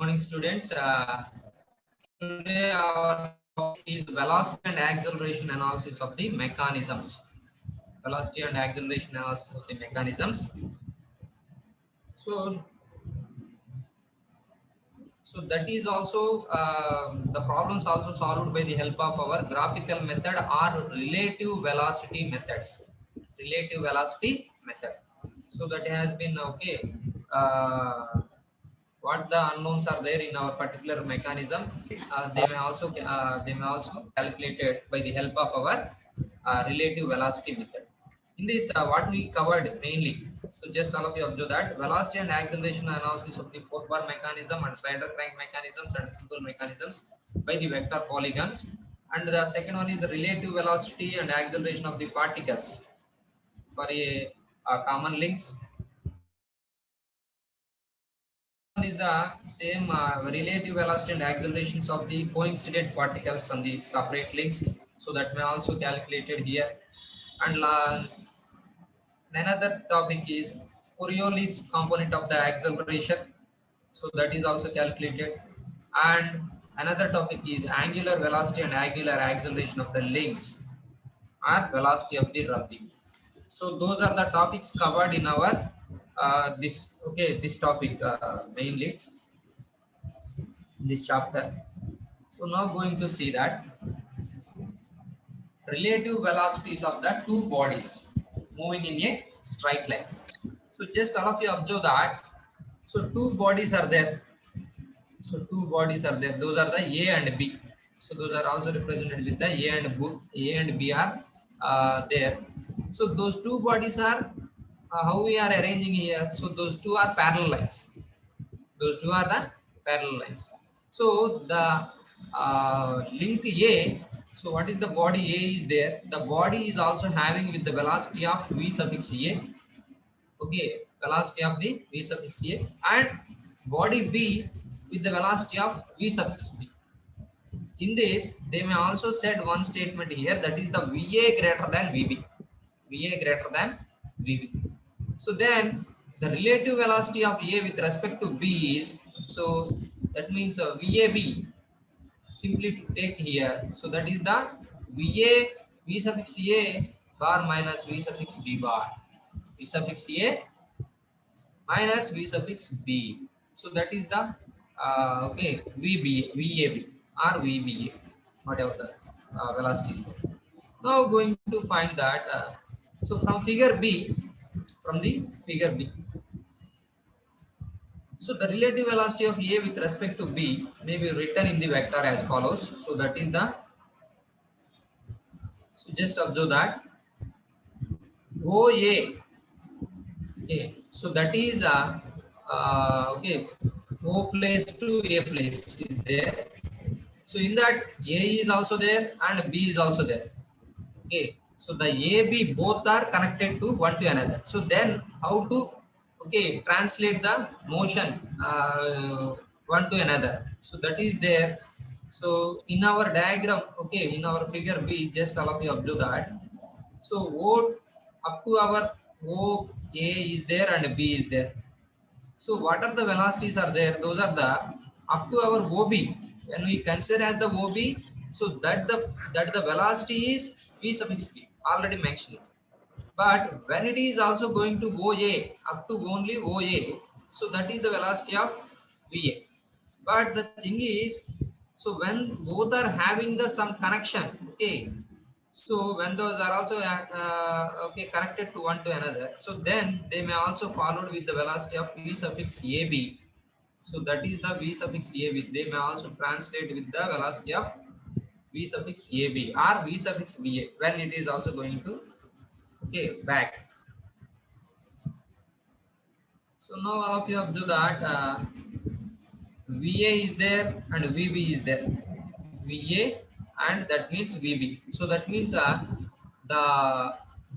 Morning, students. Today our topic is velocity and acceleration analysis of the mechanisms. Velocity and acceleration analysis of the mechanisms. So, so that is also the problems also solved by the help of our graphical method or relative velocity methods. Relative velocity method. So that has been okay. What the unknowns are there in our particular mechanism, they may also calculated by the help of our relative velocity method. In this, what we covered mainly, so just all of you observe that velocity and acceleration analysis of the four bar mechanism and slider crank mechanisms and simple mechanisms by the vector polygons, and the second one is relative velocity and acceleration of the particles for a common links. One is the same relative velocity and accelerations of the coincident particles on the separate links, so that may also calculated here. And another topic is Coriolis component of the acceleration, so that is also calculated. And another topic is angular velocity and angular acceleration of the links or velocity of the rubbing. So those are the topics covered in our this topic mainly this chapter. So now going to see that relative velocities of the two bodies moving in a straight line. So just all of you observe that. So two bodies are there. So two bodies are there. Those are the A and B. So those are also represented with the A and B are there. So those two bodies are how we are arranging here. So those two are parallel lines. Those two are the parallel lines. So the link A, so what is the body A is there? The body is also having with the velocity of V suffix A. Okay, velocity of the V suffix A, and body B with the velocity of V suffix B. In this, they may also said one statement here, that is the VA greater than VB. VA greater than VB. So then the relative velocity of A with respect to B is, so that means VAB, simply to take here. So that is the VA V suffix A bar minus V suffix B bar. V suffix A minus V suffix B. So that is the okay VAB or VBA, whatever the velocity is there. Now going to find that so from figure B, from the figure B. So the relative velocity of A with respect to B may be written in the vector as follows. So that is the, so just observe that OA. Okay, so that is okay, O place to A place is there. So in that A is also there and B is also there. Okay, so the A, B both are connected to one to another. So then how to translate the motion one to another? So that is there. So in our diagram, in our figure B, just all of you observe that. So O up to our O A is there and B is there. So what are the velocities are there? Those are the up to our OB. When we consider as the OB, so that the velocity is V suffix B, already mentioned. But when it is also going to OA, up to only OA, so that is the velocity of VA. But the thing is, so when both are having the some connection, so when those are also connected to one to another, so then they may also followed with the velocity of V suffix AB. So that is the V suffix AB. They may also translate with the velocity of V suffix AB or V suffix VA when it is also going to back. So now all of you have to do that. VA is there and VB is there. VA and that means VB. So that means the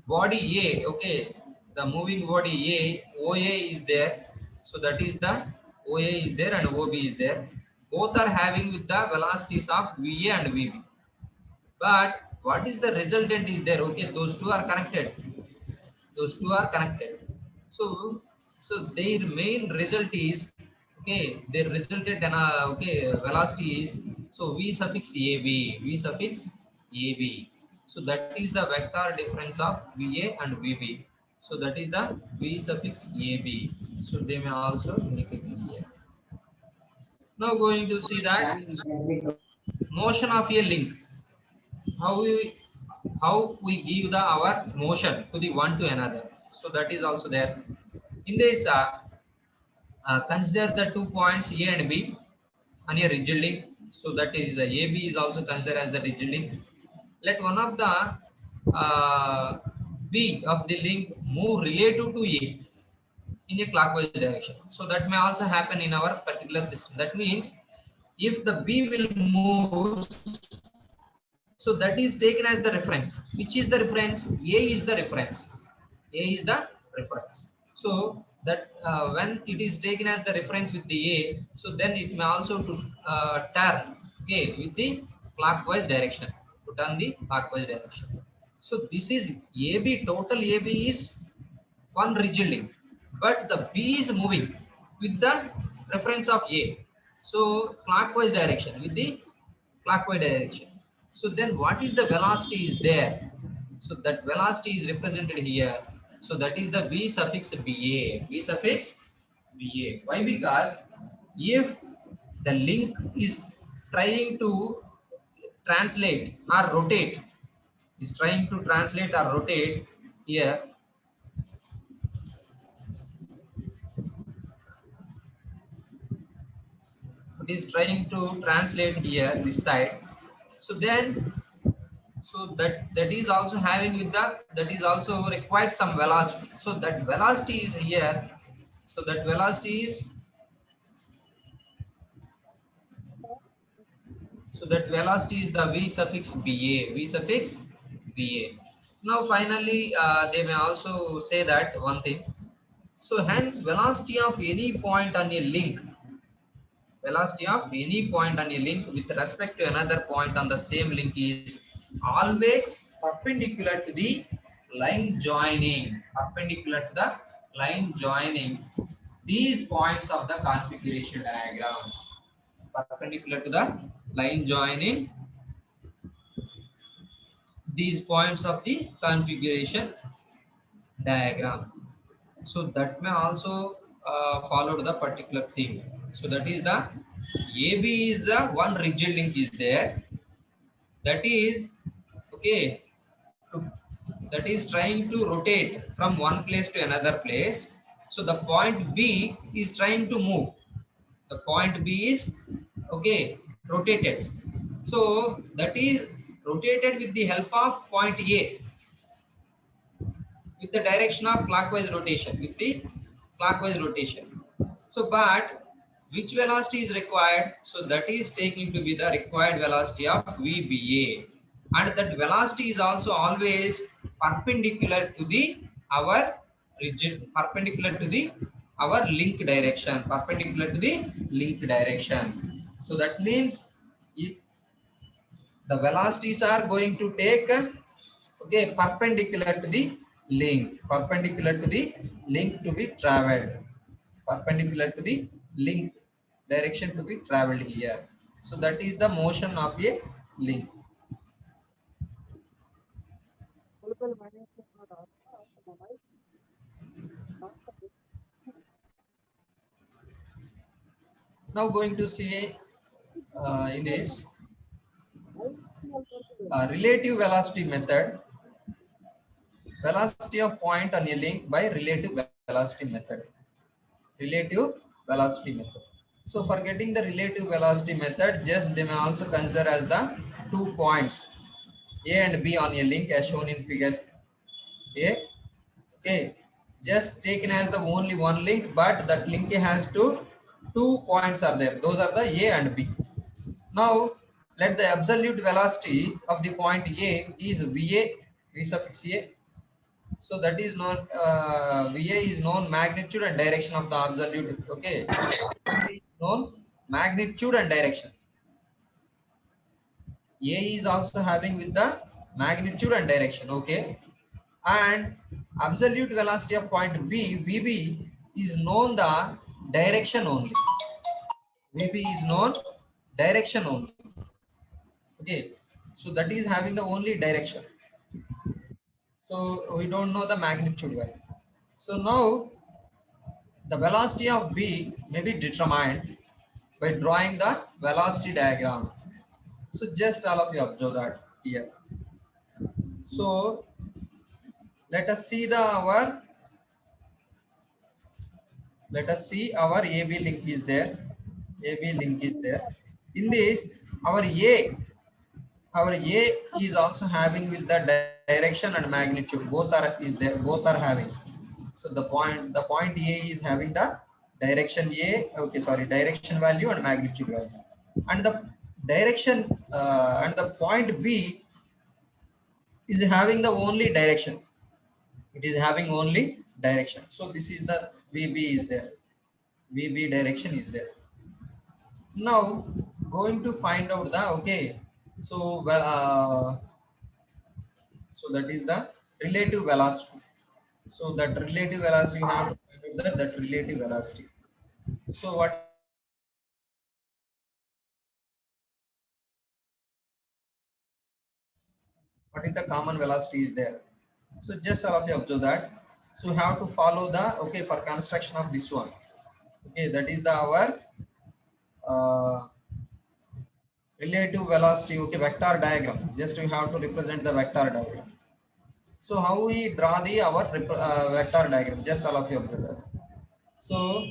body A, the moving body OA is there. So that is the OA is there and OB is there. Both are having with the velocities of VA and VB. But what is the resultant is there? Okay, those two are connected. Those two are connected. So their main result is Okay, they resulted in a okay velocity is so v suffix ab, v suffix ab. So that is the vector difference of va and vb. So that is the v suffix ab. So they may also make it here. Now going to see that motion of a link. How we give the our motion to the one to another. So that is also there. In this, consider the 2 points A and B on a rigid link. So that is AB is also considered as the rigid link. Let one of the B of the link move relative to A in a clockwise direction. So that may also happen in our particular system. That means if the B will move, so that is taken as the reference. Which is the reference? A is the reference. A is the reference. So that when it is taken as the reference with the A, so then it may also to turn okay with the clockwise direction. To turn the clockwise direction. So this is AB. Total AB is one rigid link, but the B is moving with the reference of A. So clockwise direction with the clockwise direction. So then what is the velocity is there? So that velocity is represented here. So that is the V suffix BA. V suffix BA. Why? Because if the link is trying to translate or rotate, is trying to translate or rotate here. It is trying to translate here this side. So then so that is also having with the that is also required some velocity. So that velocity is here. So that velocity is so that velocity is the v suffix ba, v suffix ba. Now finally they may also say that one thing. So hence velocity of any point on a link, velocity of any point on a link with respect to another point on the same link is always perpendicular to the line joining, perpendicular to the line joining these points of the configuration diagram, perpendicular to the line joining these points of the configuration diagram. So that may also follow the particular thing. So that is the AB is the one rigid link is there. That is okay. That is trying to rotate from one place to another place. So the point B is trying to move. The point B is okay rotated. So that is rotated with the help of point A with the direction of clockwise rotation, with the clockwise rotation. So but which velocity is required? So that is taking to be the required velocity of VBA, and that velocity is also always perpendicular to the our rigid, perpendicular to the our link direction, perpendicular to the link direction. So that means if the velocities are going to take okay perpendicular to the link, perpendicular to the link to be traveled, perpendicular to the link direction to be traveled here. So that is the motion of a link. Now going to see in this relative velocity method, velocity of point on a link by relative velocity method, relative velocity method. So for getting the relative velocity method, just they may also consider as the 2 points A and B on a link as shown in figure A. Okay, just taken as the only one link, but that link has two points are there. Those are the A and B. Now let the absolute velocity of the point A is VA, V suffix A. So that is known VA is known magnitude and direction of the absolute. Okay, known magnitude and direction. A is also having with the magnitude and direction. Okay, and absolute velocity of point B, VB, is known the direction only. VB is known direction only. Okay, so that is having the only direction. So we don't know the magnitude value. So now the velocity of B may be determined by drawing the velocity diagram. So just all of you observe that here. So let us see our AB link is there. AB link is there. In this, our A is also having with the direction and magnitude. Both are is there. Both are having. So the point A is having the direction A. Okay, sorry, direction value and magnitude value. And the direction and the point B is having the only direction. It is having only direction. So this is the VB is there. VB direction is there. Now going to find out the okay. So so that is the relative velocity. So that relative velocity you have to find out that relative velocity. So what is the common velocity is there. So just all of you observe that. So you have to follow the okay for construction of this one. Okay, that is the our uh, relative velocity. Okay, vector diagram. Just we have to represent the vector diagram. So how we draw the our vector diagram? Just all of you observe that. So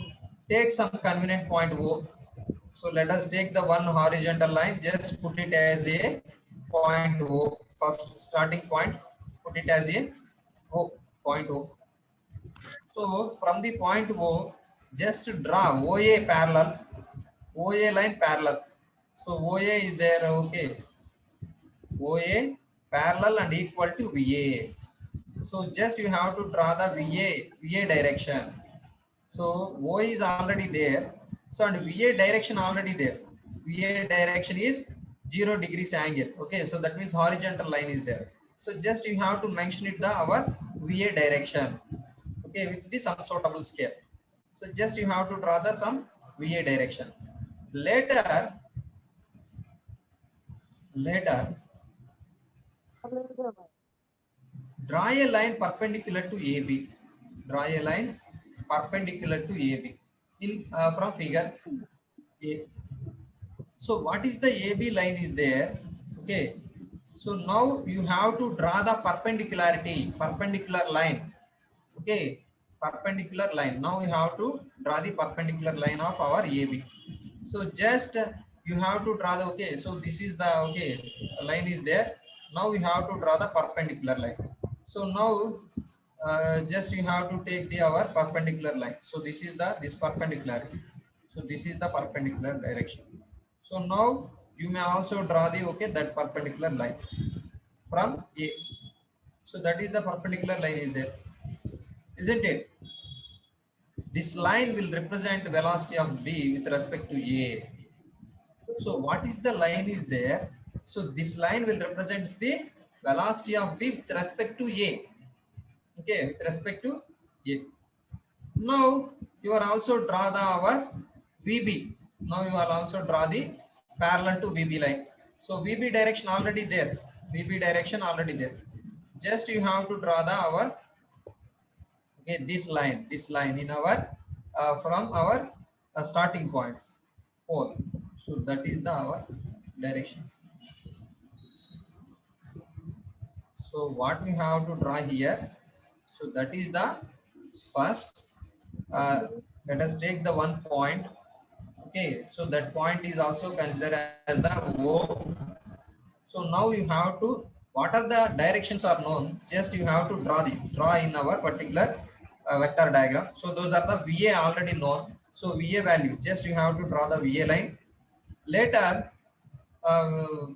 take some convenient point O. So let us take the one horizontal line. Just put it as a point O. First starting point. Put it as a O point O. So from the point O, just draw OA parallel, OA line parallel. So OA is there, okay. OA parallel and equal to VA. So just you have to draw the VA direction. So O is already there. So and VA direction already there. VA direction is 0 degrees angle. Okay, so that means horizontal line is there. So just you have to mention it the our VA direction. Okay, with the some suitable scale. So just you have to draw the some VA direction. Later draw a line perpendicular to AB. Draw a line perpendicular to AB in from figure A. So what is the AB line is there? Okay. So now you have to draw the perpendicular line. Okay, perpendicular line. Now we have to draw the perpendicular line of our AB. So just you have to draw the okay. So this is the okay line is there. Now we have to draw the perpendicular line. So now just you have to take the our perpendicular line. So this is the this perpendicular. So this is the perpendicular direction. So now you may also draw the okay that perpendicular line from A. So that is the perpendicular line is there, isn't it? This line will represent velocity of B with respect to A. So what is the line is there? So this line will represent the velocity of B with respect to A. Okay, with respect to A. Now you are also draw the our VB. Now you are also draw the parallel to VB line. So VB direction already there. VB direction already there. Just you have to draw the our okay this line in our from our starting point pole. So that is the our direction. So what we have to draw here, so that is the first uh, let us take the one point. Okay, so that point is also considered as the O. So now you have to what are the directions are known, just you have to draw in our particular vector diagram. So those are the VA already known. So VA value, just you have to draw the VA line. Later uh,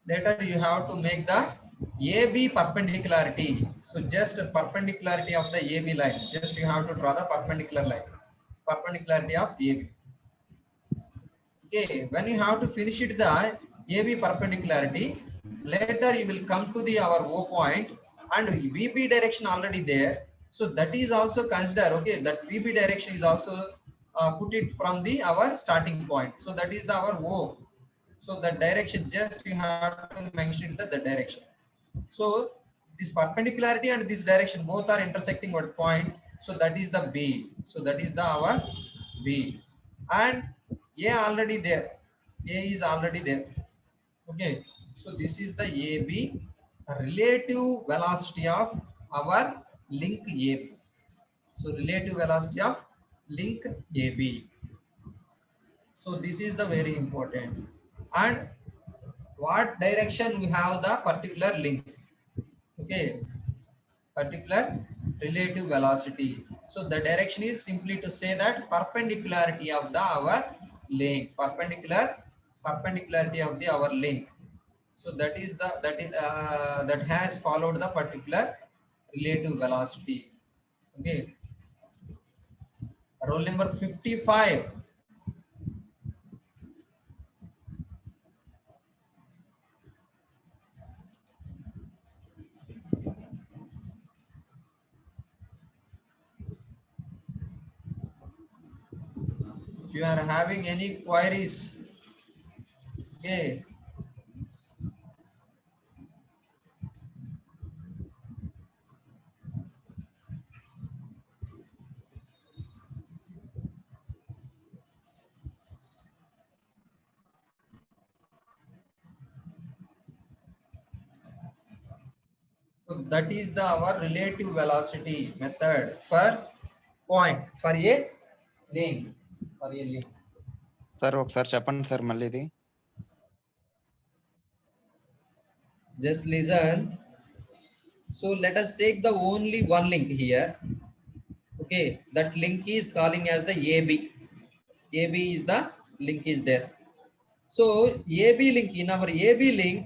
later you have to make the AB perpendicularity. So just perpendicularity of the AB line, just you have to draw the perpendicular line, perpendicularity of AB. Okay, when you have to finish it the AB perpendicularity, later you will come to the our O point and VB direction already there. So that is also consider okay that VB direction is also put it from the our starting point. So that is the our O. So the direction, just you have to mention the direction. So this perpendicularity and this direction both are intersecting what point? So that is the B. So that is the our B. And A already there. A is already there. Okay. So this is the AB, relative velocity of our link AB. So relative velocity of link AB. So this is the very important. And what direction we have the particular link? Okay, particular relative velocity. So the direction is simply to say that perpendicularity of the our link, perpendicularity of the our link. So that is the that has followed the particular relative velocity. Okay, roll number 55. If you are having any queries, okay. So that is the our relative velocity method for point, for a link, for a link. Sir ఒకసారి చెప్పండి sir మళ్ళీ ఇది. Just listen. So let us take the only one link here. Okay, that link is calling as the AB. AB is the link is there. So AB link, in our AB link,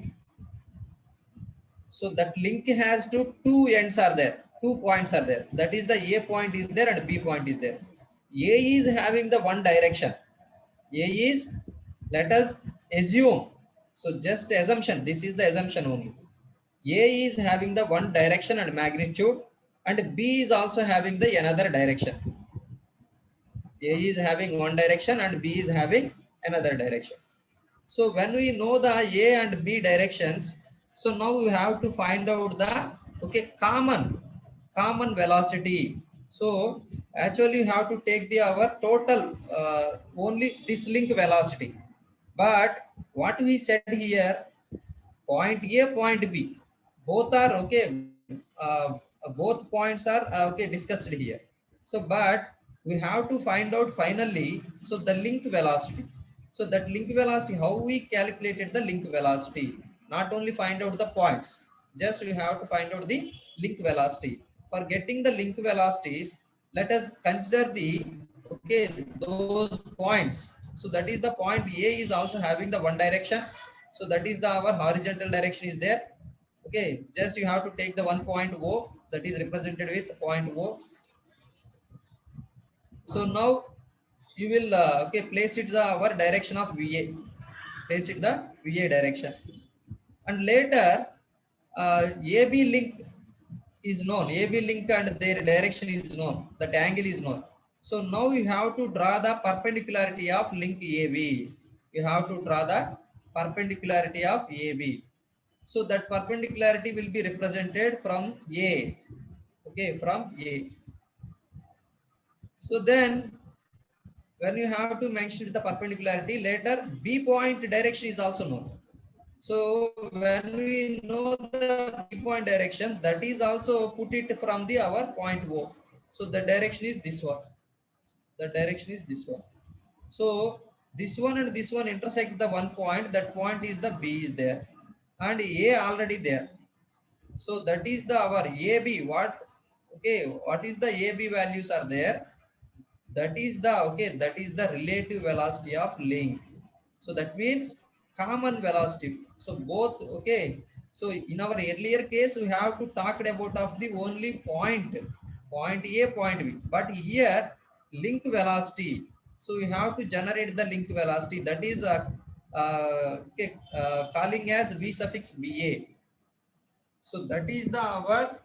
so that link has two ends are there, 2 points are there. That is the A point is there and B point is there. A is having the one direction. A is, let us assume, so just assumption, this is the assumption only. A is having the one direction and magnitude, and B is also having the another direction. A is having one direction and B is having another direction. So when we know the A and B directions, so now we have to find out the common velocity. So actually you have to take the our total only this link velocity. But what we said here, point A, point B, both are okay. Both points are okay discussed here. So, but we have to find out finally. So the link velocity. So that link velocity, how we calculated the link velocity? Not only find out the points, just we have to find out the link velocity. For getting the link velocities, let us consider the those points. So that is the point A is also having the one direction. So that is the our horizontal direction is there. Okay, just you have to take the one point O that is represented with point O. So now you will place it the our direction of VA, place it the VA direction, and later AB link is known. AB link and their direction is known. That angle is known. So now you have to draw the perpendicularity of link AB. You have to draw the perpendicularity of AB. So that perpendicularity will be represented from A. Okay, from A. So then when you have to mention the perpendicularity, later B point direction is also known. So when we know the B point direction, that is also put it from the our point O. So the direction is this one. The direction is this one. So this one and this one intersect the one point. That point is the B is there, and A already there. So that is the our AB. What? Okay, what is the AB values are there? That is the that is the relative velocity of link. So that means common velocity. So both so in our earlier case we have to talk about of the only point A, point B, but here link velocity. So you have to generate the link velocity, that is calling as V suffix BA. So that is the our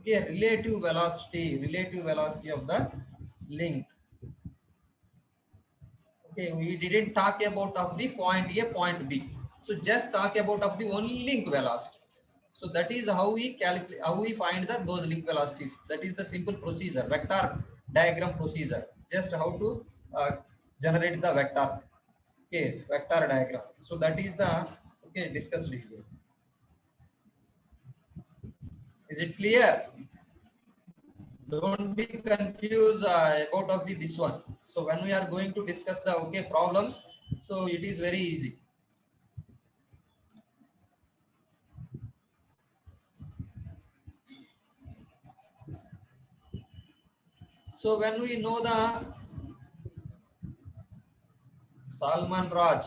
relative velocity of the link. Okay, we didn't talk about of the point A, point B. So just talk about of the only link velocity. So that is how we calculate, how we find the those link velocities. That is the simple procedure, vector diagram procedure. Just how to generate the vector. Okay, vector diagram. So that is the okay discussed here. Is it clear? Don't be confused about of the this one. So when we are going to discuss the okay problems, so it is very easy. So when we know the Salman Raj,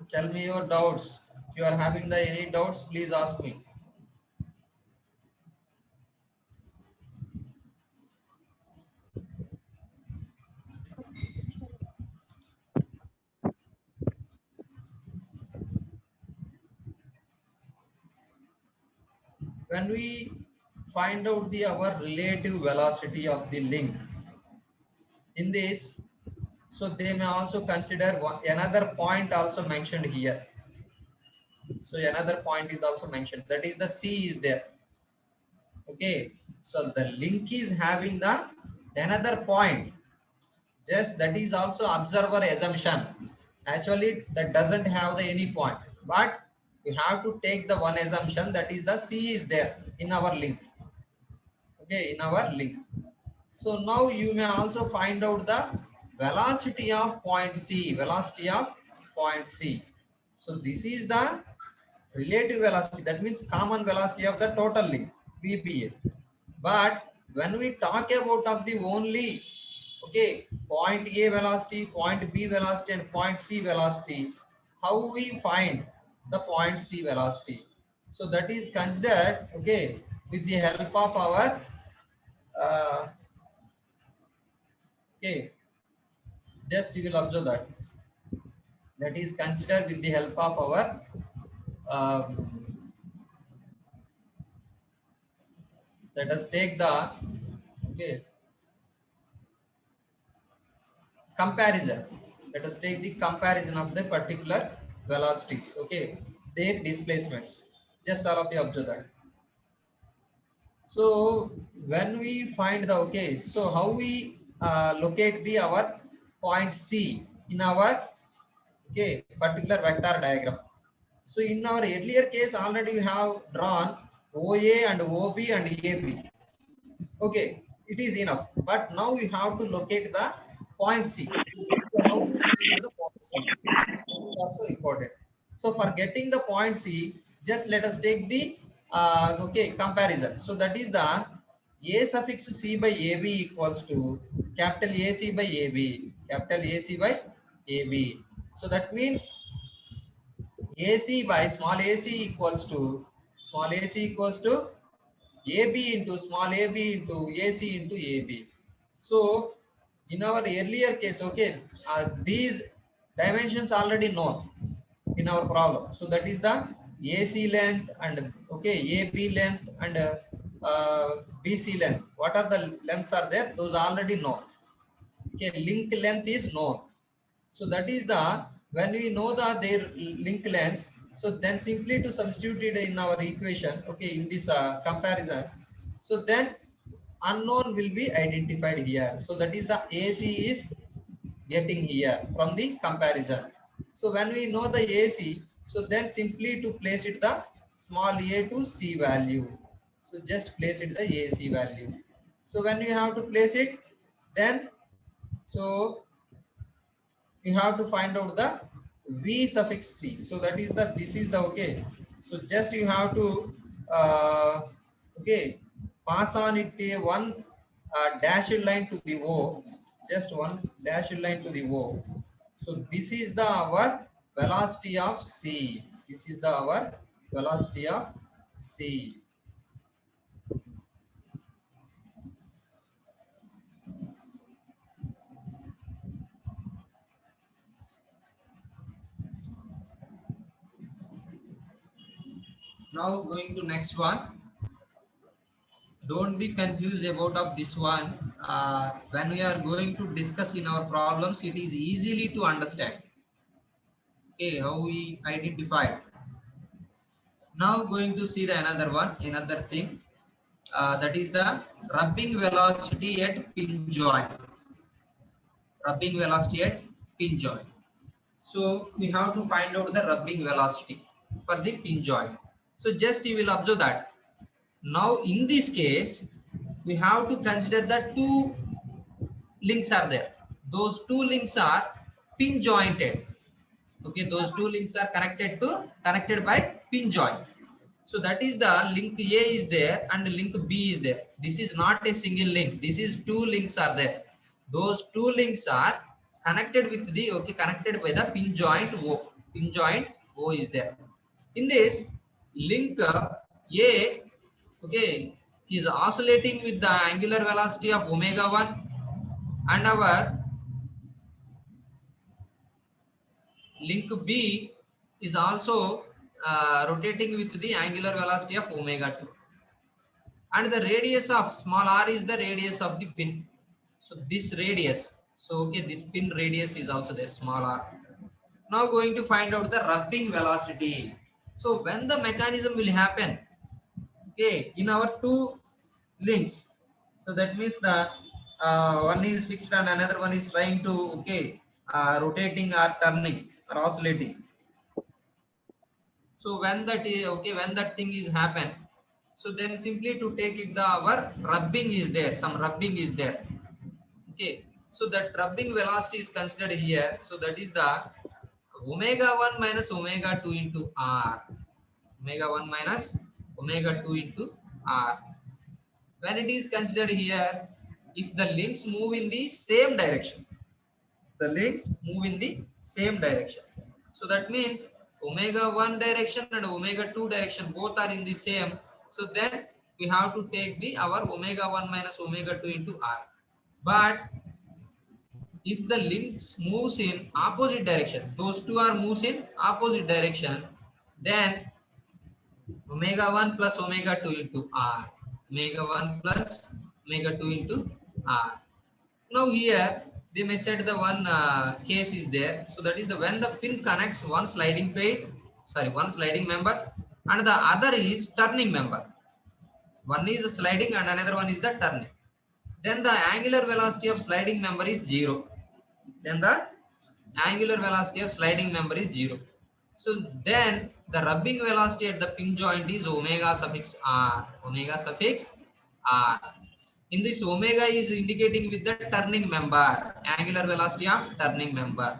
tell me your doubts. If you are having the any doubts, please ask me. When we find out the our relative velocity of the link in this, so they may also consider another point also mentioned here. So another point is also mentioned, that is the C is there. Okay, so the link is having the another point, just that is also observer assumption. Actually that doesn't have the any point, but you have to take the one assumption, that is the C is there in our link. Okay, in our link. So now you may also find out the velocity of point C, velocity of point C. So this is the relative velocity, that means common velocity of the total link, VBA. But when we talk about of the only okay point A velocity, point B velocity and point C velocity, how we find the point C velocity? So that is considered okay with the help of our uh, okay, just you will observe that that is considered with the help of our let us take the okay comparison. Let us take the comparison of the particular velocities, okay, their displacements. Just all of you observe that. So when we find the okay, so how we locate the our point C in our okay particular vector diagram. So in our earlier case already we have drawn OA and OB and AB. Okay, it is enough, but now we have to locate the point C. So how to find out the point C, it is also important. So for getting the point C, just let us take the okay comparison. So that is the A suffix C by AB equals to capital AC by AB, capital AC by AB. So that means AC by small AC equals to small AC equals to AB into small ab into AC into AB. So in our earlier case, okay, these dimensions already known in our problem. So that is the AC length and okay AB length and BC length. What are the lengths are there? Those already known. Okay, link length is known. So that is the when we know the their link lengths, so then simply to substitute it in our equation, okay, in this comparison, so then unknown will be identified here. So that is the AC is getting here from the comparison. So when we know the AC, so then simply to place it the small a to C value. So just place it the AC value. So when you have to place it, then so you have to find out the V suffix C. So that is the this is the okay. So just you have to okay pass on it a one dashed line to the O, just one dashed line to the O. So this is the our velocity of C. This is the our velocity of C. Now going to next one. Don't be confused about of this one. when we are going to discuss in our problems, it is easily to understand. Okay, how we identified. Now going to see the another thing. That is the rubbing velocity at pin joint. Rubbing velocity at pin joint. So we have to find out the rubbing velocity for the pin joint. So just you will observe that. Now in this case, we have to consider that two links are there. Those two links are pin jointed. Okay, those two links are connected by pin joint. So that is the link A is there and link B is there. This is not a single link. This is two links are there. Those two links are connected with the connected by the pin joint O. Pin joint O is there. In this link A, okay, is oscillating with the angular velocity of omega 1, and our link B is also rotating with the angular velocity of omega 2, and the radius of small r is the radius of the pin. So this radius, so okay, this pin radius is also there, small r. Now going to find out the rubbing velocity. So when the mechanism will happen, okay, in our two links, so that means the one is fixed and another one is trying to rotating or turning or oscillating. So when that is when that thing is happen, so then simply to take it the our rubbing is there, some rubbing is there. Okay, so that rubbing velocity is considered here. So that is the omega 1 minus omega 2 into r. Omega 1 minus omega 2 into r. When it is considered here, if the links move in the same direction, the links move in the same direction. So that means omega 1 direction and omega 2 direction both are in the same. So then we have to take the our omega 1 minus omega 2 into r. But if the links moves in opposite direction, those two are moves in opposite direction, then omega 1 plus omega 2 into r. Omega 1 plus omega 2 into r. Now here they may set the one case is there. So that is the when the pin connects one sliding plate, one sliding member, and the other is turning member. One is sliding and another one is the turning. Then the angular velocity of sliding member is 0. Then the angular velocity of sliding member is 0. So then the rubbing velocity at the pin joint is omega suffix r. Omega suffix r. In this omega is indicating with the turning member, angular velocity of turning member.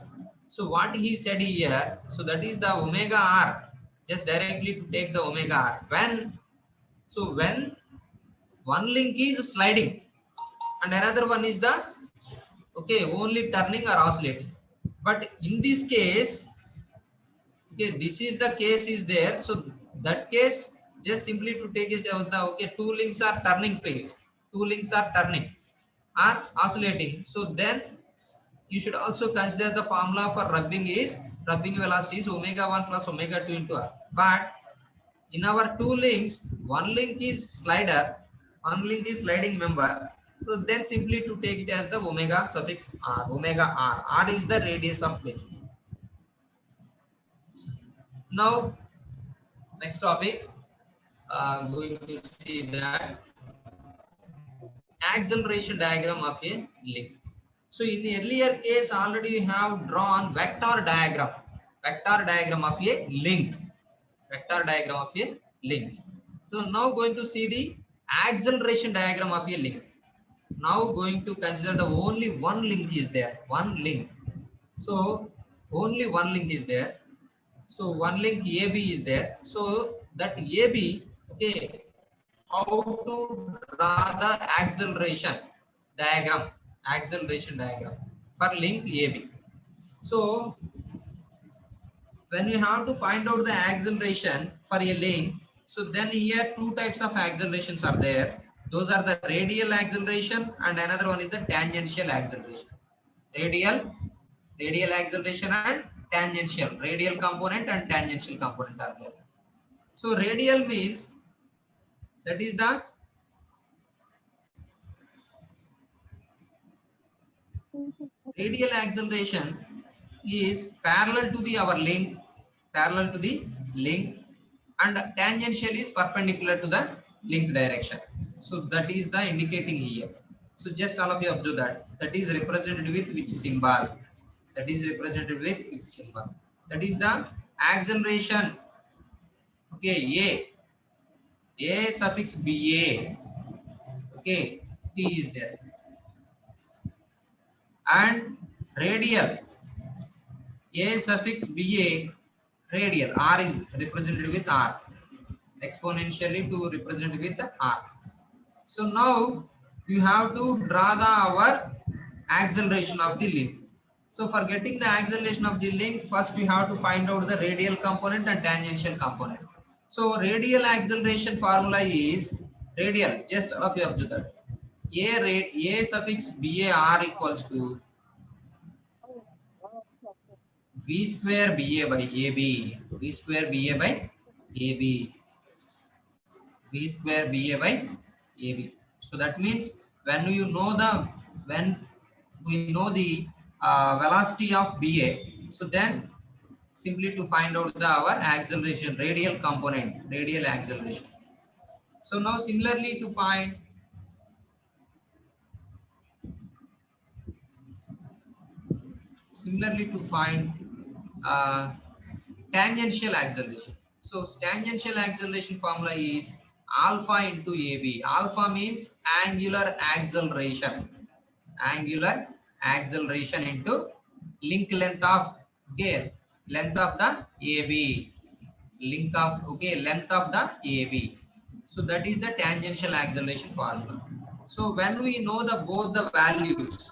So what he said here, so that is the omega r. Just directly to take the omega r. When one link is sliding and another one is the only turning or oscillating. But in this case, this is the case is there. So that case, just simply to take it down the two links are turning phase, two links are turning, are oscillating. So then you should also consider the formula for rubbing velocity is omega 1 plus omega 2 into r. But in our two links, one link is slider, one link is sliding member. So then simply to take it as the omega suffix r, omega r. R is the radius of pin. Now, next topic, going to see that acceleration diagram of a link. So in the earlier case, already we have drawn vector diagram of a link, vector diagram of a links. So now going to see the acceleration diagram of a link. Now going to consider the only one link is there, one link. So only one link is there. So one link AB is there. So that AB, how to draw the acceleration diagram for link AB. So when we have to find out the acceleration for a link, so then here two types of accelerations are there. Those are the radial acceleration and another one is the tangential acceleration. Radial acceleration and tangential. Radial component and tangential component are there. So radial means that is the Radial acceleration is parallel to the our link, parallel to the link, and tangential is perpendicular to the link direction. So that is the indicating here. So just all of you observe that. That is represented with which symbol? That is represented with which symbol? That is the acceleration. Okay, A suffix BA. Okay, T is there. And radial, A suffix BA, radial, R is represented with R, exponentially to represent with R. So now you have to draw the our acceleration of the link. So for getting the acceleration of the link, first we have to find out the radial component and tangential component. So radial acceleration formula is radial, just all of you observe that. A suffix BAR equals to V square BA by AB, V square BA by AB, V square BA by AB. So that means when you know the, when we know the velocity of BA, so then simply to find out the our acceleration, radial component, radial acceleration. So now similarly to find uh, tangential acceleration. So tangential acceleration formula is alpha into AB. Alpha means angular acceleration. Angular acceleration into link length of, okay, length of the AB. Link of, okay, length of the AB. So that is the tangential acceleration formula. So when we know the both the values,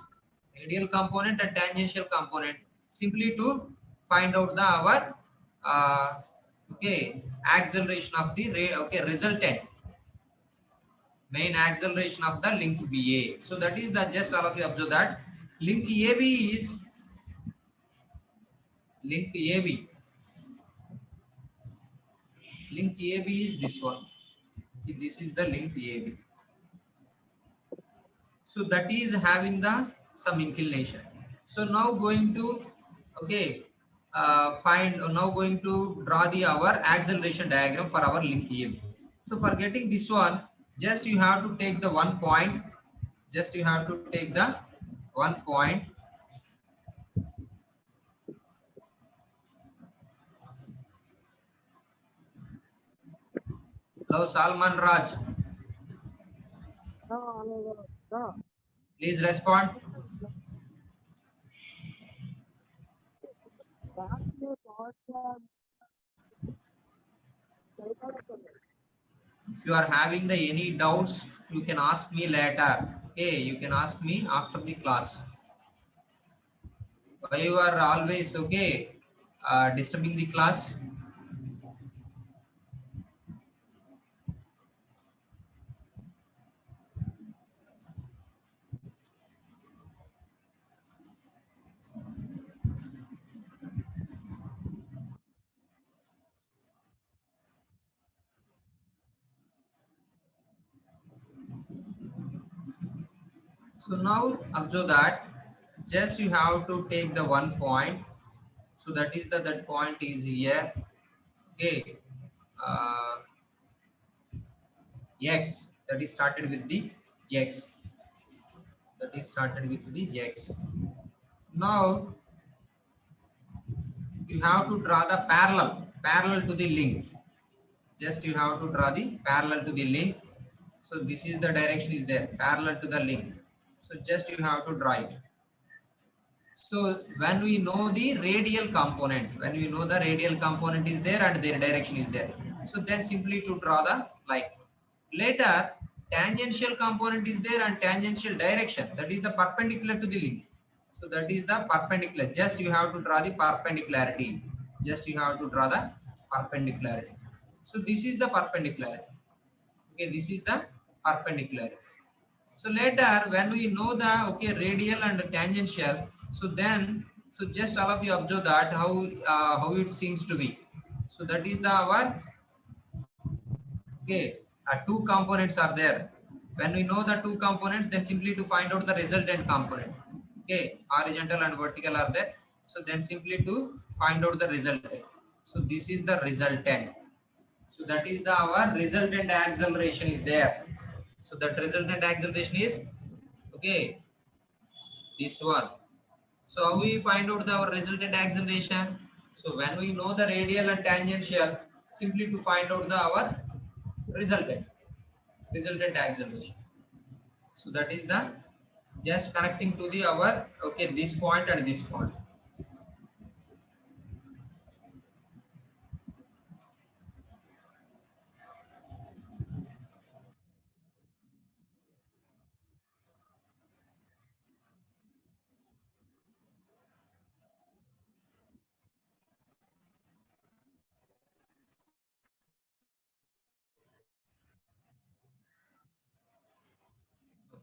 radial component and tangential component, simply to find out the our okay, acceleration of the okay, resultant main acceleration of the link BA. So that is the, just all of you observe that link AB is link AB. Link AB is this one. This is the link AB. So that is having the some inclination. So now going to, okay, find, now going to draw the our acceleration diagram for our link AB. So for getting this one, just you have to take the 1 point, just you have to take the 1 point. Hello Salman Raj, please respond. If you are having the any doubts, you can ask me later. Okay, you can ask me after the class. Why you are always, okay, disturbing the class? So now observe that just you have to take the 1 point. So that is the, that point is here. Okay, uh, x, that is started with the x. That is started with the x. Now you have to draw the parallel to the link. Just you have to draw the parallel to the link. So this is the direction is there, parallel to the link. So just you have to draw it. So when we know the radial component, when we know the radial component is there and their direction is there, so then simply to draw the line. Later, tangential component is there and tangential direction, that is the perpendicular to the link. So that is the perpendicular. Just you have to draw the perpendicularity. Just you have to draw the perpendicularity. So this is the perpendicularity. Okay, this is the perpendicularity. So later when we know the, okay, radial and tangential, so then, so just all of you observe that how it seems to be. So that is the our, okay, two components are there. When we know the two components, then simply to find out the resultant component. Okay, horizontal and vertical are there. So then simply to find out the resultant. So this is the resultant. So that is the our resultant acceleration is there. So that resultant acceleration is, okay, this one. So how we find out our resultant acceleration? So when we know the radial and tangential, simply to find out the our resultant acceleration. So that is the just connecting to the our, okay, this point and this point.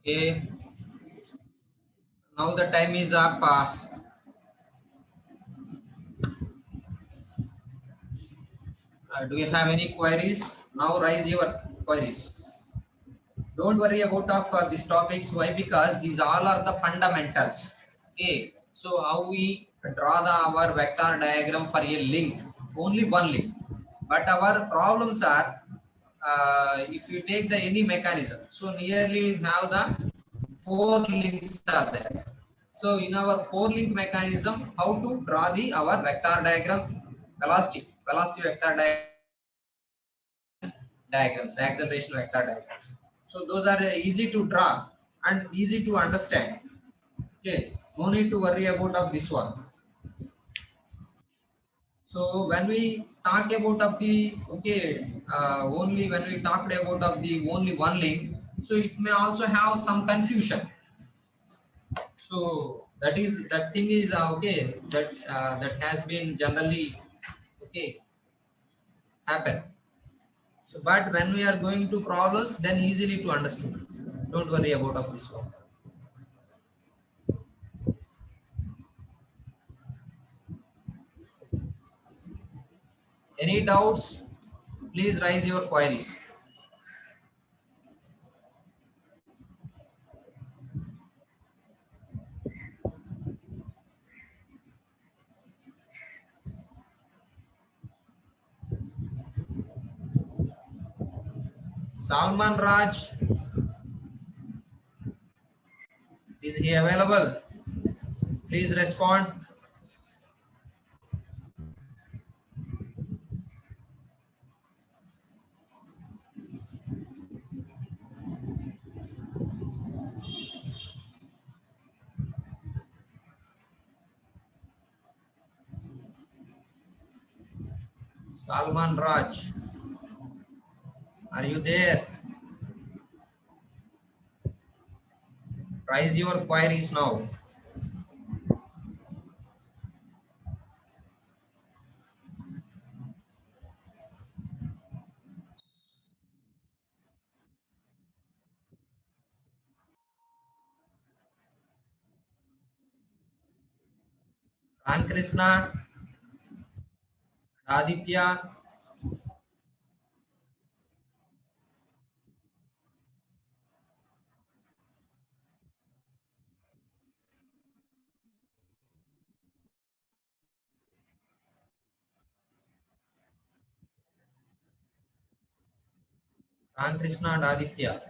Okay, now the time is up. Do you have any queries? Now raise your queries. Don't worry about of these topics. Why? Because these all are the fundamentals. Okay. So how we draw the our vector diagram for a link? Only one link. But our problems are, if you take the any mechanism, so nearly we have the four links are there. So in our four link mechanism, how to draw the our vector diagram, velocity vector diagrams, acceleration vector diagrams. So those are easy to draw and easy to understand. Okay, no need to worry about of this one. So when we talk about of the, okay, only when we talked about of the only one link, so it may also have some confusion. So that thing is, okay, that has been generally, okay, happen. So but when we are going to problems, then easily to understand. Don't worry about of this one. Any doubts? Please raise your queries. Salman Raj, is he available? Please respond. Salman Raj, are you there? Raise your queries now. Ram Krishna, Aditya, Ram Krishna and Aditya.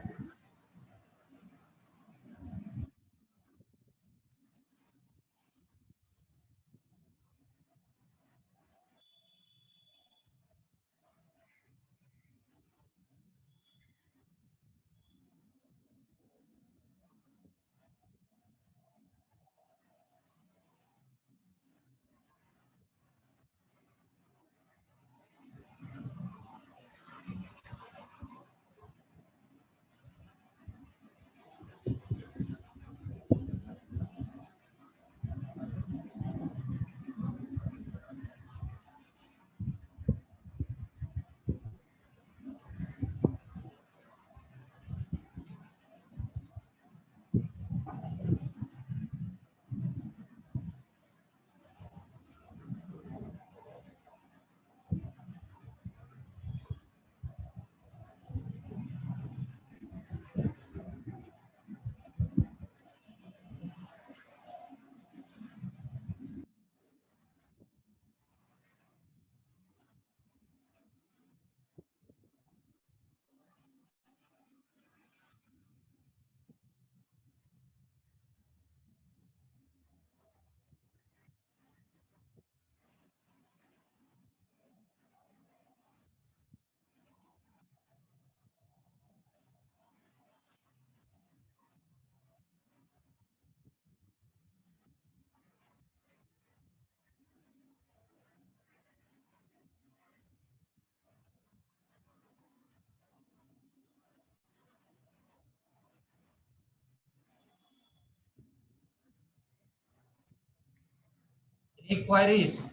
Any queries?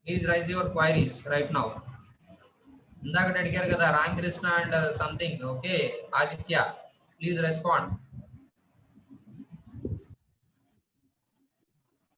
Please raise your queries right now. ఇందాక అడిగారు కదా Ramakrishna and something okay Aditya please respond